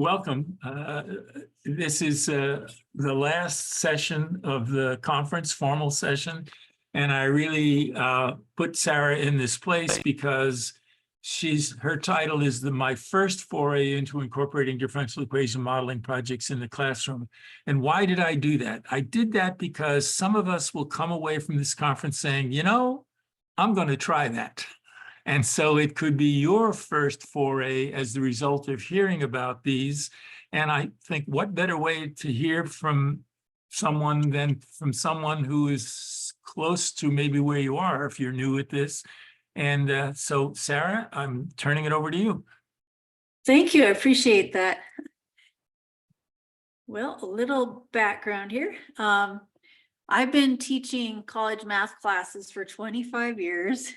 welcome. This is the last session of the conference, formal session. And I really put Sarah in this place because her title is my first foray into incorporating differential equation modeling projects in the classroom. And why did I do that? I did that because some of us will come away from this conference saying, you know, I'm going to try that. And so it could be your first foray as the result of hearing about these. And I think what better way to hear from someone than from someone who is close to maybe where you are if you're new at this. And so, Sarah, I'm turning it over to you. Thank you. I appreciate that. Well, a little background here. I've been teaching college math classes for 25 years.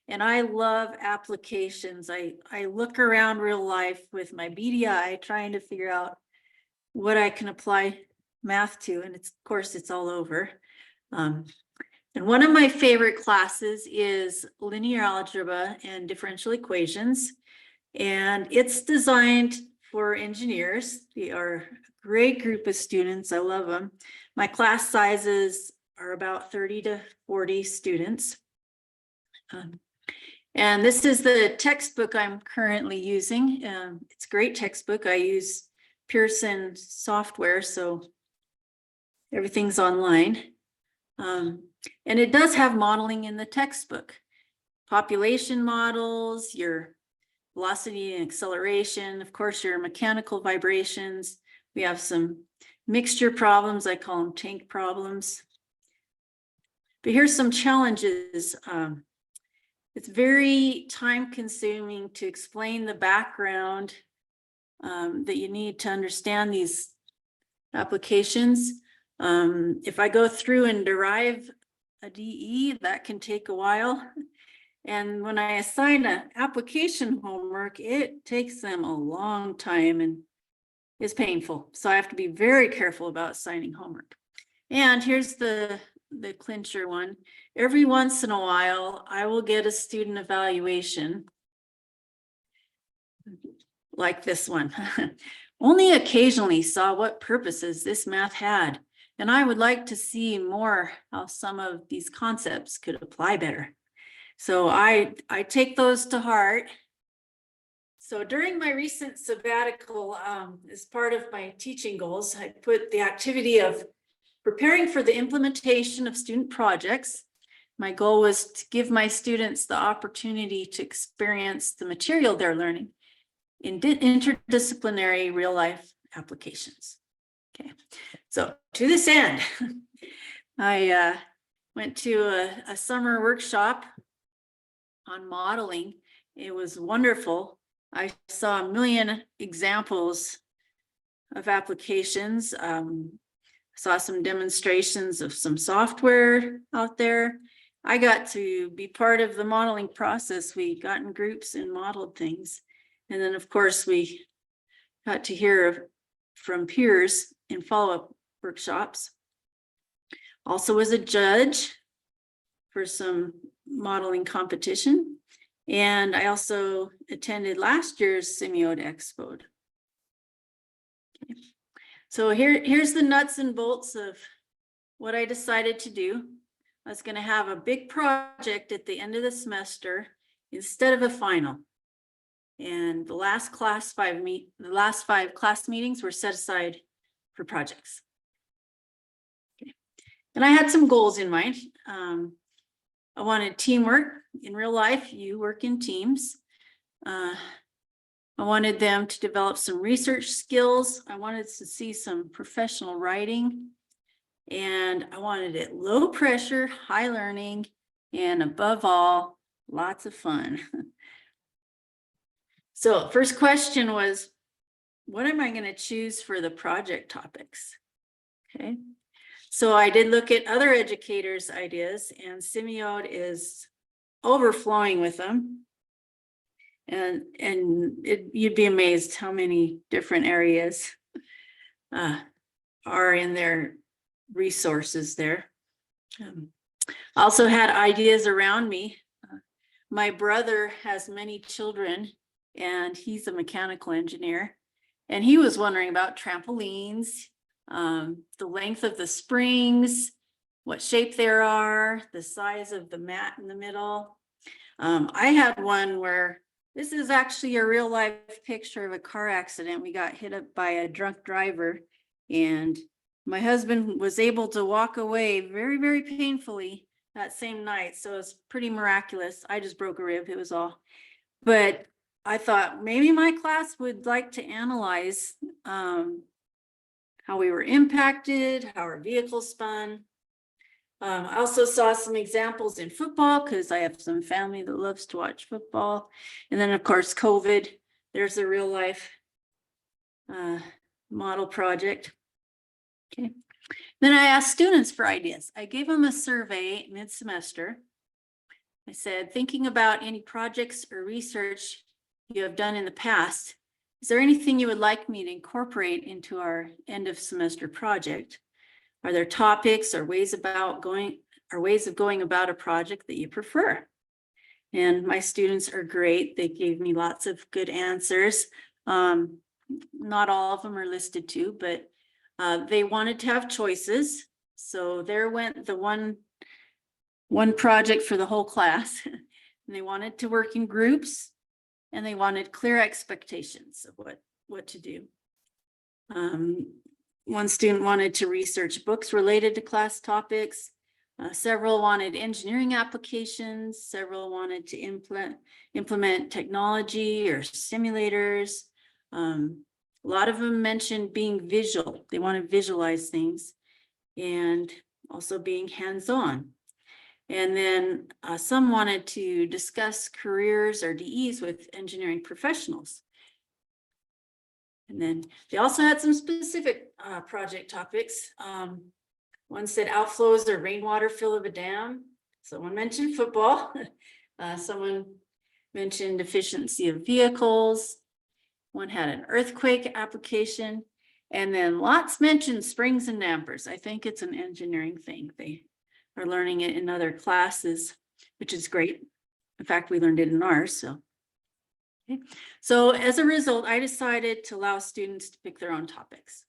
And I love applications. I look around real life with my beady eye trying to figure out what I can apply math to. And of course, it's all over. And one of my favorite classes is linear algebra and differential equations. And it's designed for engineers. They are a great group of students. I love them. My class sizes are about 30 to 40 students. And this is the textbook I'm currently using. It's a great textbook. I use Pearson software, so everything's online. And it does have modeling in the textbook. Population models, your velocity and acceleration, of course, your mechanical vibrations. We have some mixture problems. I call them tank problems. But here's some challenges. It's very time consuming to explain the background that you need to understand these applications. If I go through and derive a DE, that can take a while. And when I assign an application homework, it takes them a long time and is painful. So I have to be very careful about assigning homework. And here's the clincher one. Every once in a while, I will get a student evaluation like this one. Only occasionally saw what purposes this math had. And I would like to see more how some of these concepts could apply better. So I take those to heart. So during my recent sabbatical, as part of my teaching goals, I put the activity of preparing for the implementation of student projects. My goal was to give my students the opportunity to experience the material they're learning in interdisciplinary real life applications. Okay, so to this end, I went to a summer workshop on modeling. It was wonderful. I saw a million examples of applications. Saw some demonstrations of some software out there. I got to be part of the modeling process. We got in groups and modeled things. And then of course we got to hear from peers in follow-up workshops. Also was a judge for some modeling competition. And I also attended last year's Semiote Expo. Okay. So here's the nuts and bolts of what I decided to do. I was going to have a big project at the end of the semester instead of a final. And the last five class meetings were set aside for projects. Okay. And I had some goals in mind. I wanted teamwork. In real life, you work in teams. I wanted them to develop some research skills. I wanted to see some professional writing. And I wanted it low pressure, high learning, and above all, lots of fun. So first question was, what am I going to choose for the project topics? Okay. So I did look at other educators' ideas, and Semiote is overflowing with them. And you'd be amazed how many different areas are in their resources there. Also had ideas around me. My brother has many children, and he's a mechanical engineer. And he was wondering about trampolines, the length of the springs, what shape there are, the size of the mat in the middle. I had one where this is actually a real life picture of a car accident. We got hit up by a drunk driver, and my husband was able to walk away very, very painfully that same night. So it's pretty miraculous. I just broke a rib, it was all. But I thought maybe my class would like to analyze how we were impacted, how our vehicles spun. I also saw some examples in football because I have some family that loves to watch football. And then of course, COVID, there's a real life model project. Okay. Then I asked students for ideas. I gave them a survey mid-semester. I said, thinking about any projects or research you have done in the past, is there anything you would like me to incorporate into our end of semester project? Are there topics or ways of going about a project that you prefer? And my students are great. They gave me lots of good answers. Not all of them are listed too, but they wanted to have choices. So there went the one project for the whole class. And they wanted to work in groups, and they wanted clear expectations of what to do. One student wanted to research books related to class topics. Several wanted engineering applications. Several wanted to implement technology or simulators. A lot of them mentioned being visual. They want to visualize things, and also being hands-on. And then some wanted to discuss careers or DEs with engineering professionals. And then they also had some specific project topics. One said outflows or rainwater fill of a dam. Someone mentioned football. Someone mentioned efficiency of vehicles. One had an earthquake application. And then lots mentioned springs and dampers. I think it's an engineering thing. They are learning it in other classes, which is great. In fact, we learned it in ours. So, okay. So as a result, I decided to allow students to pick their own topics.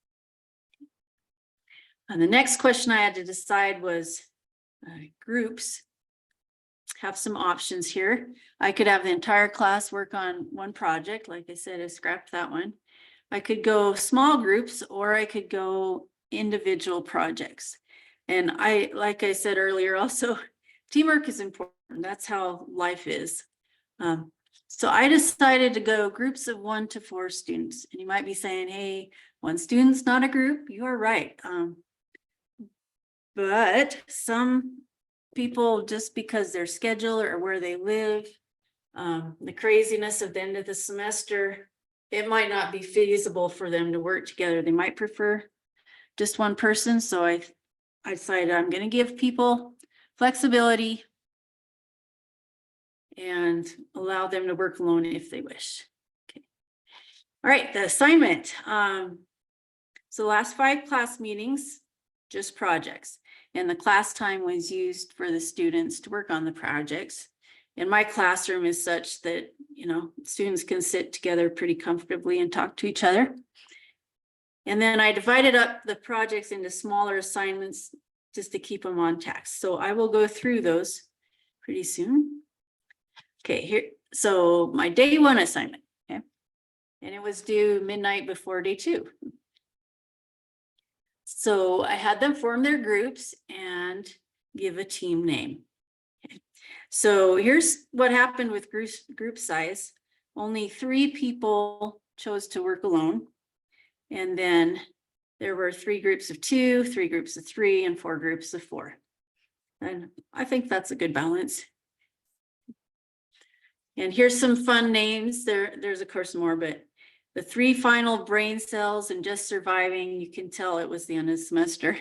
And the next question I had to decide was groups. Have some options here. I could have the entire class work on one project. Like I said, I scrapped that one. I could go small groups, or I could go individual projects. And like I said earlier, also, teamwork is important. That's how life is. So I decided to go groups of 1 to 4 students. And you might be saying, hey, 1 student's not a group. You are right. But some people, just because their schedule or where they live, the craziness of the end of the semester, it might not be feasible for them to work together. They might prefer just one person. So I decided I'm going to give people flexibility and allow them to work alone if they wish. Okay. All right, the assignment. So the last 5 class meetings, just projects. And the class time was used for the students to work on the projects. And my classroom is such that, students can sit together pretty comfortably and talk to each other. And then I divided up the projects into smaller assignments just to keep them on task. So I will go through those pretty soon. Okay, here, so my day 1 assignment, okay, and it was due midnight before day 2. So I had them form their groups and give a team name. Okay. So here's what happened with group size. Only 3 people chose to work alone. And then there were 3 groups of 2, 3 groups of 3, and 4 groups of 4. And I think that's a good balance. And here's some fun names. There's of course more, but the 3 final brain cells and just surviving, you can tell it was the end of the semester.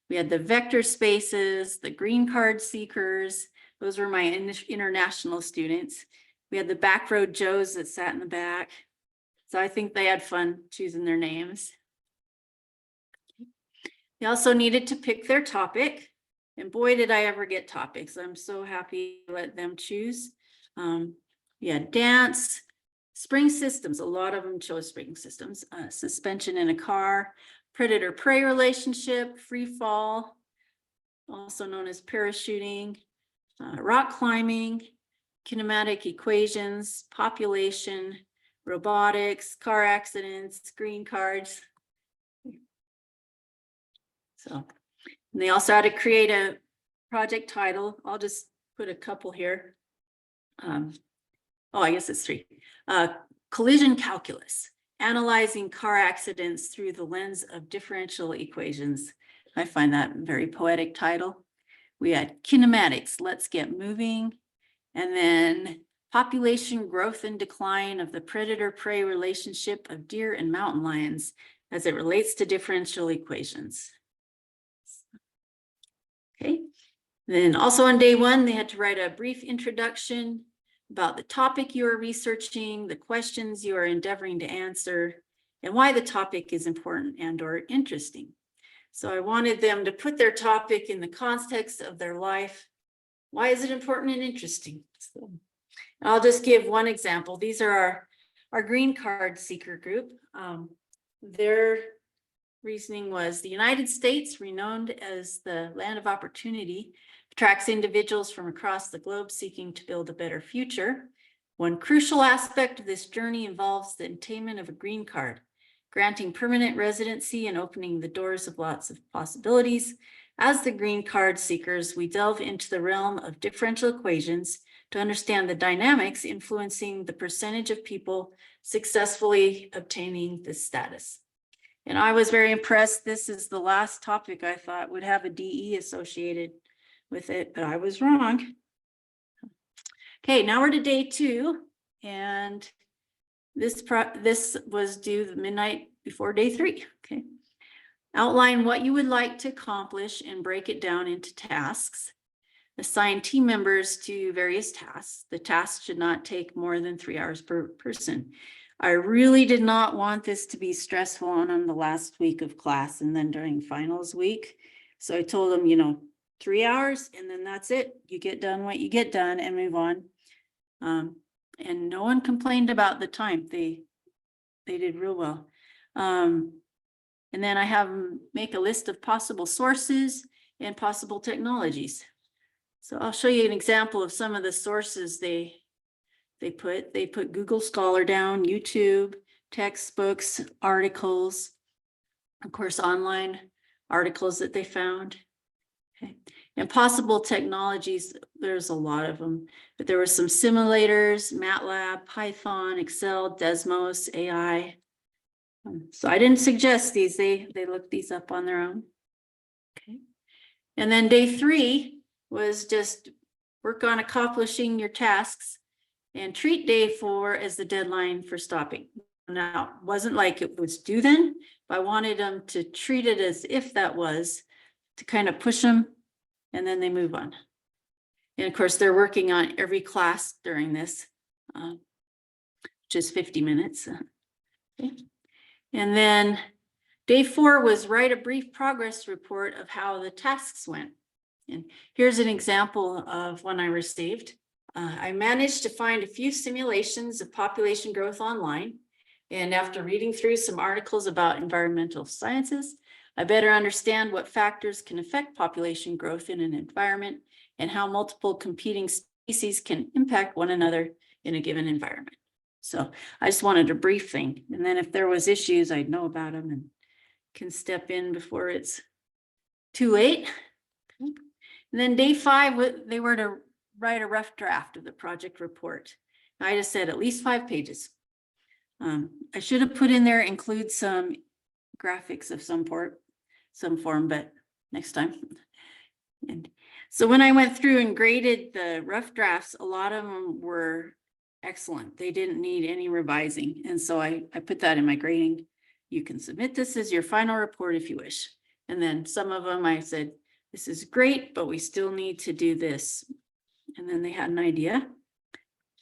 We had the vector spaces, the green card seekers. Those were my international students. We had the back row Joes that sat in the back. So I think they had fun choosing their names. They also needed to pick their topic. And boy, did I ever get topics. I'm so happy to let them choose. We had dance, Spring systems, a lot of them chose spring systems, suspension in a car, predator-prey relationship, free fall, also known as parachuting, rock climbing, kinematic equations, population, robotics, car accidents, green cards. So, and they also had to create a project title. I'll just put a couple here. I guess it's 3. Collision calculus, analyzing car accidents through the lens of differential equations. I find that a very poetic title. We had kinematics, let's get moving. And then population growth and decline of the predator-prey relationship of deer and mountain lions as it relates to differential equations. Okay. Then also on day 1, they had to write a brief introduction about the topic you are researching, the questions you are endeavoring to answer, and why the topic is important and or interesting. So I wanted them to put their topic in the context of their life. Why is it important and interesting? So I'll just give one example. These are our green card seeker group. Their reasoning was the United States, renowned as the land of opportunity, attracts individuals from across the globe seeking to build a better future. One crucial aspect of this journey involves the attainment of a green card, granting permanent residency and opening the doors of lots of possibilities. As the green card seekers, we delve into the realm of differential equations to understand the dynamics influencing the percentage of people successfully obtaining this status. And I was very impressed. This is the last topic I thought would have a DE associated with it, but I was wrong. Okay, now we're to day 2, and this was due the midnight before day 3. Okay, outline what you would like to accomplish and break it down into tasks. Assign team members to various tasks. The tasks should not take more than 3 hours per person. I really did not want this to be stressful on them the last week of class and then during finals week. So I told them, 3 hours and then that's it. You get done what you get done and move on. And no one complained about the time. They did real well. And then I have them make a list of possible sources and possible technologies. So I'll show you an example of some of the sources they put Google Scholar down, YouTube, textbooks, articles, of course, online articles that they found. Okay. And possible technologies, there's a lot of them, but there were some simulators, MATLAB, Python, Excel, Desmos, AI. So I didn't suggest these, they looked these up on their own. Okay. And then day 3 was just work on accomplishing your tasks and treat day 4 as the deadline for stopping. Now, it wasn't like it was due then, but I wanted them to treat it as if that was, to kind of push them, and then they move on. And of course, they're working on every class during this, which is 50 minutes. Okay. And then day 4 was write a brief progress report of how the tasks went. And here's an example of one I received. I managed to find a few simulations of population growth online. And after reading through some articles about environmental sciences, I better understand what factors can affect population growth in an environment and how multiple competing species can impact one another in a given environment. So I just wanted a brief thing. And then if there was issues, I'd know about them and can step in before it's too late. Okay. And then day 5, they were to write a rough draft of the project report. I just said at least 5 pages. I should have put in there, include some graphics of some form, but next time. And so when I went through and graded the rough drafts, a lot of them were excellent. They didn't need any revising. And so I put that in my grading. You can submit this as your final report if you wish. And then some of them I said, this is great, but we still need to do this. And then they had an idea.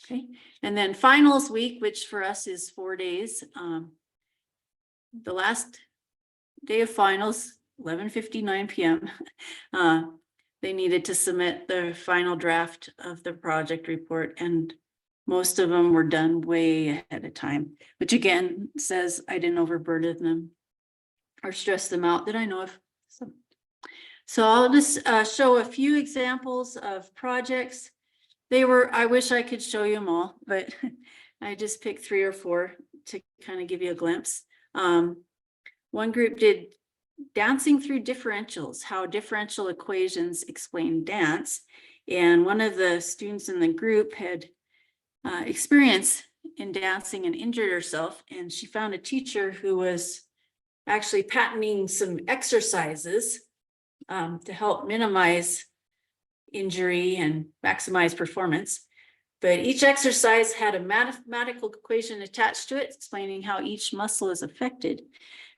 Okay. And then finals week, which for us is 4 days. The last day of finals, 11:59 p.m. They needed to submit the final draft of the project report, and Most of them were done way ahead of time, which again says I didn't overburden them or stress them out that I know of. So I'll just show a few examples of projects. I wish I could show you them all, but I just picked 3 or 4 to kind of give you a glimpse. One group did dancing through differentials, how differential equations explain dance. And one of the students in the group had experience in dancing and injured herself. And she found a teacher who was actually patenting some exercises to help minimize injury and maximize performance. But each exercise had a mathematical equation attached to it, explaining how each muscle is affected,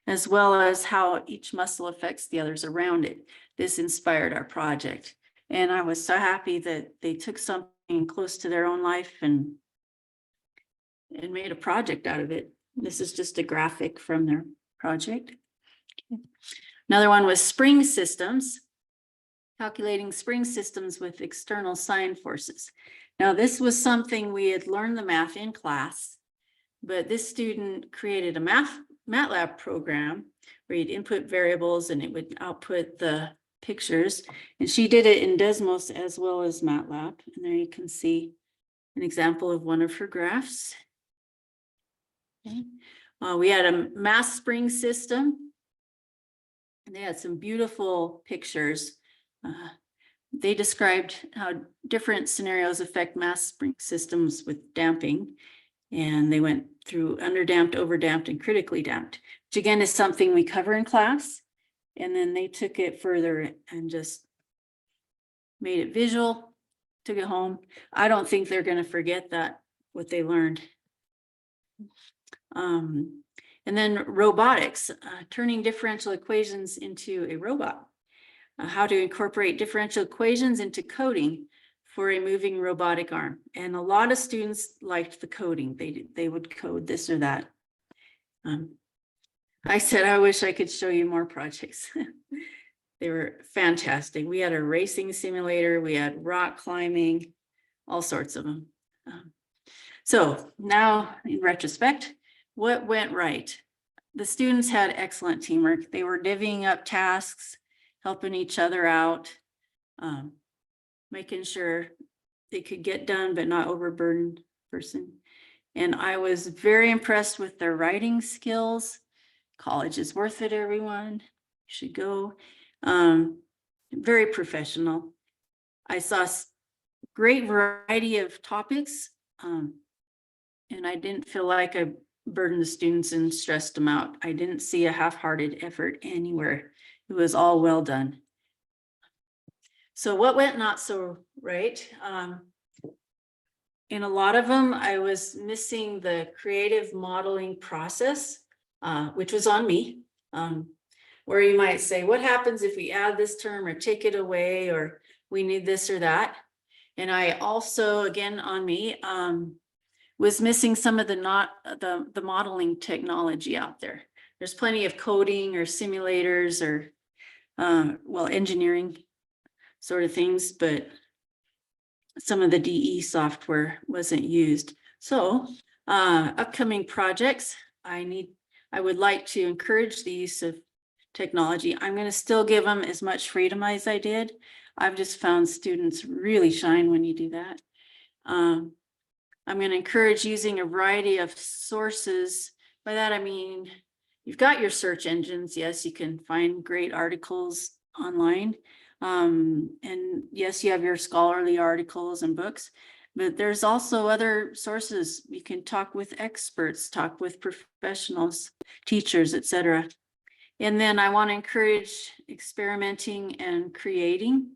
as well as how each muscle affects the others around it. This inspired our project. And I was so happy that they took something close to their own life and made a project out of it. This is just a graphic from their project. Another one was spring systems, calculating spring systems with external sine forces. Now, this was something we had learned the math in class, but this student created a MATLAB program where you'd input variables and it would output the pictures. And she did it in Desmos as well as MATLAB. And there you can see an example of one of her graphs. Okay. We had a mass spring system, and they had some beautiful pictures. They described how different scenarios affect mass spring systems with damping. And they went through underdamped, overdamped, and critically damped, which again is something we cover in class. And then they took it further and just made it visual, took it home. I don't think they're going to forget that, what they learned. And then robotics, turning differential equations into a robot. How to incorporate differential equations into coding for a moving robotic arm. And a lot of students liked the coding. They would code this or that. I said, I wish I could show you more projects. They were fantastic. We had a racing simulator, we had rock climbing, all sorts of them. So now in retrospect, what went right? The students had excellent teamwork. They were divvying up tasks, helping each other out, making sure they could get done but not overburden person. And I was very impressed with their writing skills. College is worth it, everyone. You should go. Very professional. I saw great variety of topics, and I didn't feel like I burdened the students and stressed them out. I didn't see a half-hearted effort anywhere. It was all well done. So what went not so right? In a lot of them, I was missing the creative modeling process, which was on me, where you might say, what happens if we add this term or take it away, or we need this or that? And I also, again, on me, was missing some of the modeling technology out there. There's plenty of coding or simulators or well, engineering sort of things, but some of the DE software wasn't used. So upcoming projects, I would like to encourage the use of technology. I'm going to still give them as much freedom as I did. I've just found students really shine when you do that. I'm going to encourage using a variety of sources. By that, I mean, you've got your search engines. Yes, you can find great articles online. And yes, you have your scholarly articles and books, but there's also other sources. You can talk with experts, talk with professionals, teachers, etc. And then I want to encourage experimenting and creating.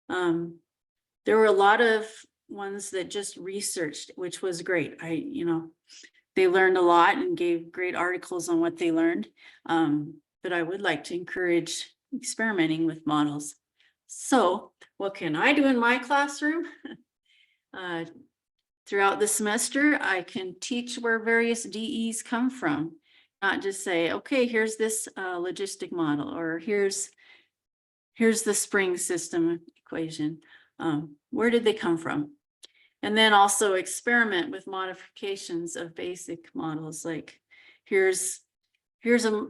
There were a lot of ones that just researched, which was great. They learned a lot and gave great articles on what they learned. But I would like to encourage experimenting with models. So what can I do in my classroom? Throughout the semester, I can teach where various DEs come from, not just say, okay, here's this logistic model, or here's the spring system equation. Where did they come from? And then also experiment with modifications of basic models. Like here's a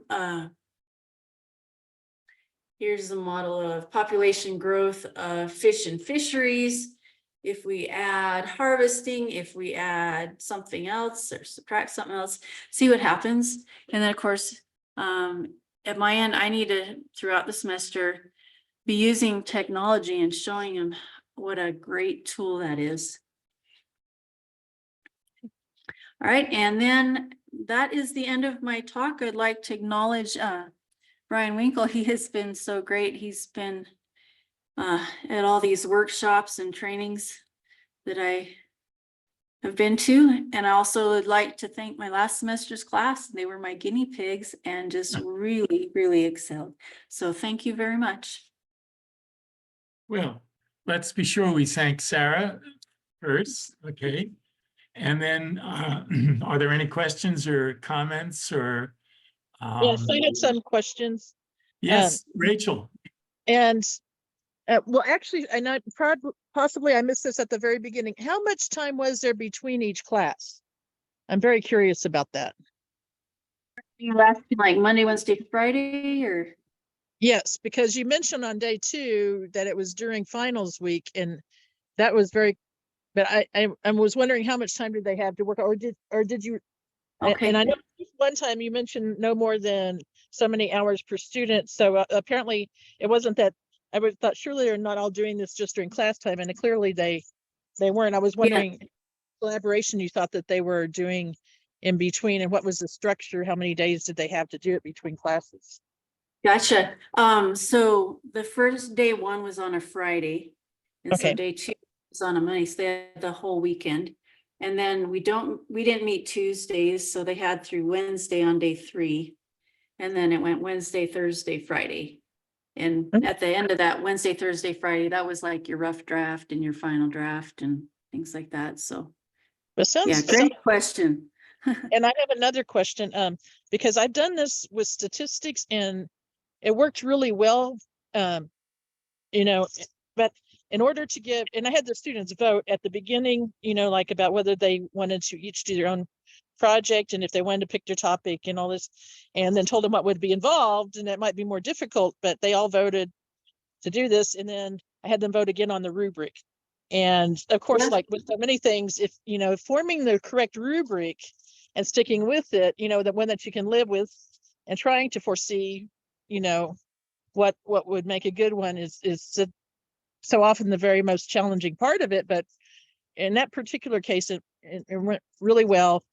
model of population growth of fish and fisheries. If we add harvesting, if we add something else or subtract something else, see what happens. And then of course, at my end, I need to, throughout the semester, be using technology and showing them what a great tool that is. All right, and then that is the end of my talk. I'd like to acknowledge Brian Winkle. He has been so great. He's been at all these workshops and trainings that I have been to. And I also would like to thank my last semester's class. They were my guinea pigs and just really, really excelled. So thank you very much. Well, let's be sure we thank Sarah first, okay? And then are there any questions or comments or? Yes, I had some questions. Yes, Rachel. And well, actually, I know possibly I missed this at the very beginning. How much time was there between each class? I'm very curious about that. You asking like Monday, Wednesday, Friday, or? Yes, because you mentioned on day 2 that it was during finals week, and that was very. But I was wondering how much time did they have to work, or did you? Okay. And I know one time you mentioned no more than so many hours per student. So apparently it wasn't that. I would thought surely they're not all doing this just during class time, and clearly they weren't. I was wondering collaboration you thought that they were doing in between, and what was the structure? How many days did they have to do it between classes? Gotcha. So the first day 1 was on a Friday, and so Okay. day 2 was on a Monday. So they had the whole weekend, and then we didn't meet Tuesdays, so they had through Wednesday on day 3, and then it went Wednesday, Thursday, Friday. And at the end of that Wednesday, Thursday, Friday, that was like your rough draft and your final draft and things like that. So But sounds yeah, great question. And I have another question, because I've done this with statistics and it worked really well. You know, but in order to give, and I had the students vote at the beginning, like about whether they wanted to each do their own project and if they wanted to pick their topic and all this, and then told them what would be involved, and it might be more difficult, but they all voted to do this. And then I had them vote again on the rubric. And of course, like with so many things, if forming the correct rubric and sticking with it, the one that you can live with, and trying to foresee, what would make a good one is so often the very most challenging part of it. But in that particular case, it went really well.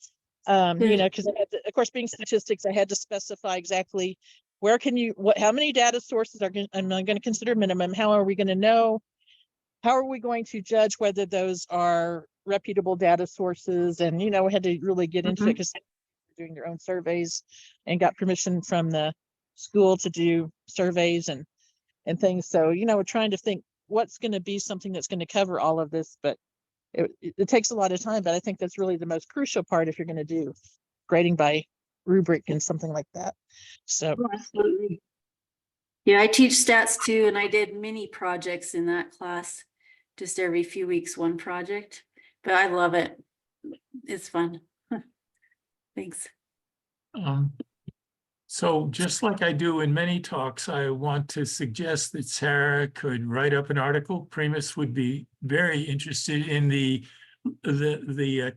Because of course, being statistics, I had to specify exactly where how many data sources I'm going to consider minimum. How are we going to know? How are we going to judge whether those are reputable data sources? And, we had to really get into it because they're doing their own surveys and got permission from the school to do surveys and things. So, we're trying to think what's going to be something that's going to cover all of this, but it takes a lot of time. But I think that's really the most crucial part if you're going to do grading by rubric and something like that. So absolutely. Yeah, I teach stats too, and I did mini projects in that class, just every few weeks, one project, but I love it. It's fun. Thanks. So just like I do in many talks, I want to suggest that Sarah could write up an article. Primus would be very interested in the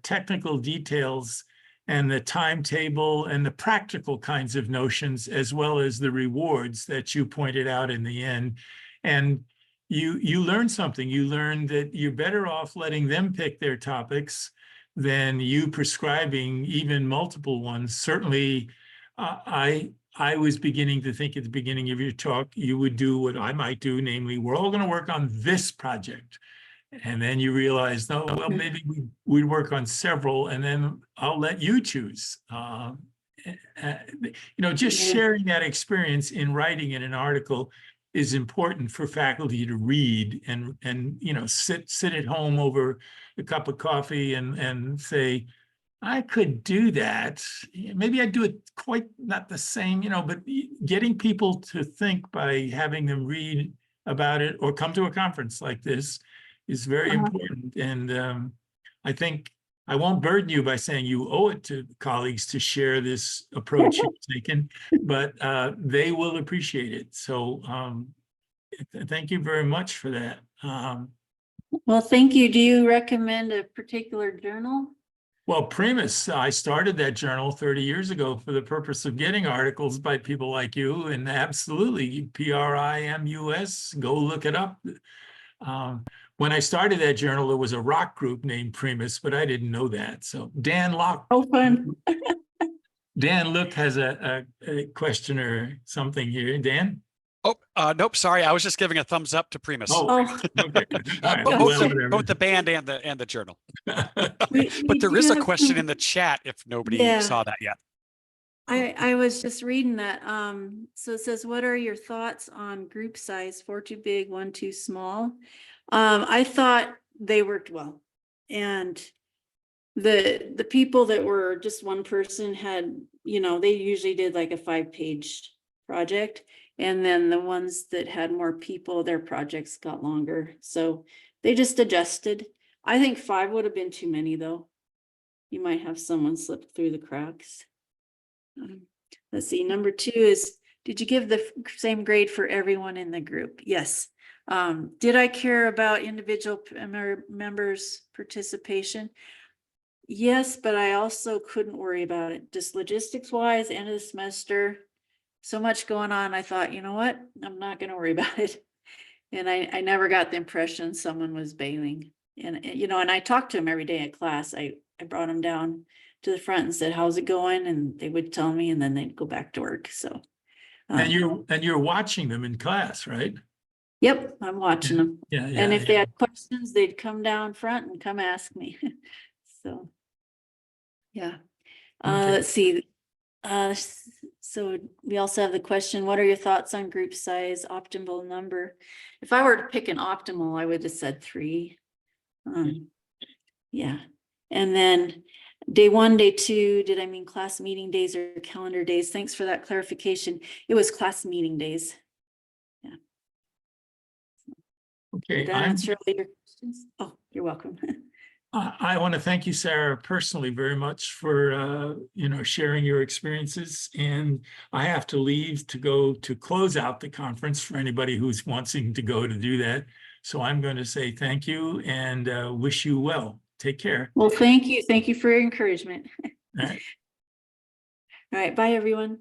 technical details and the timetable and the practical kinds of notions, as well as the rewards that you pointed out in the end. And you learn something. You learn that you're better off letting them pick their topics than you prescribing even multiple ones. Certainly, I was beginning to think at the beginning of your talk, you would do what I might do, namely, we're all going to work on this project. And then you realize, no, well, maybe we'd work on several, and then I'll let you choose. Just sharing that experience in writing in an article is important for faculty to read and sit at home over a cup of coffee and say, I could do that. Maybe I'd do it quite not the same, but getting people to think by having them read about it or come to a conference like this is very important. And I think I won't burden you by saying you owe it to colleagues to share this approach you've taken, but they will appreciate it. So thank you very much for that. Well, thank you. Do you recommend a particular journal? Well, Primus, I started that journal 30 years ago for the purpose of getting articles by people like you, and absolutely, Primus, go look it up. When I started that journal, there was a rock group named Primus, but I didn't know that. So Dan Locke. Oh, fun. Dan Look has a question or something here. Dan? Oh, nope, sorry. I was just giving a thumbs up to Primus. Oh, Oh. okay. All right. Both, Well, both the band and the journal. We But there do is a have question some- in the chat if nobody Yeah. saw that yet. I was just reading that. So it says, what are your thoughts on group size, 4 too big, 1 too small? I thought they worked well. And the people that were just one person had, they usually did like a 5-page project. And then the ones that had more people, their projects got longer. So they just adjusted. I think 5 would have been too many though. You might have someone slip through the cracks. Let's see, number 2 is, did you give the same grade for everyone in the group? Yes. Did I care about individual members' participation? Yes, but I also couldn't worry about it. Just logistics wise, end of the semester, so much going on. I thought, you know what? I'm not going to worry about it. And I never got the impression someone was bailing. And I talked to them every day at class. I brought them down to the front and said, how's it going? And they would tell me, and then they'd go back to work. So. and you're watching them in class, right? Yep, I'm watching them. Yeah. And if they had questions, they'd come down front and come ask me. So, yeah. Okay. Let's see. So we also have the question, what are your thoughts on group size, optimal number? If I were to pick an optimal, I would have said 3. Yeah. And then day 1, day 2, did I mean class meeting days or calendar days? Thanks for that clarification. It was class meeting days. Yeah. Okay. Did that answer all your questions? Oh, you're welcome. I want to thank you, Sarah, personally very much for, sharing your experiences. And I have to leave to go to close out the conference for anybody who's wanting to go to do that. So I'm going to say thank you and wish you well. Take care. Well, thank you. Thank you for your encouragement. All right. All right. Bye, everyone.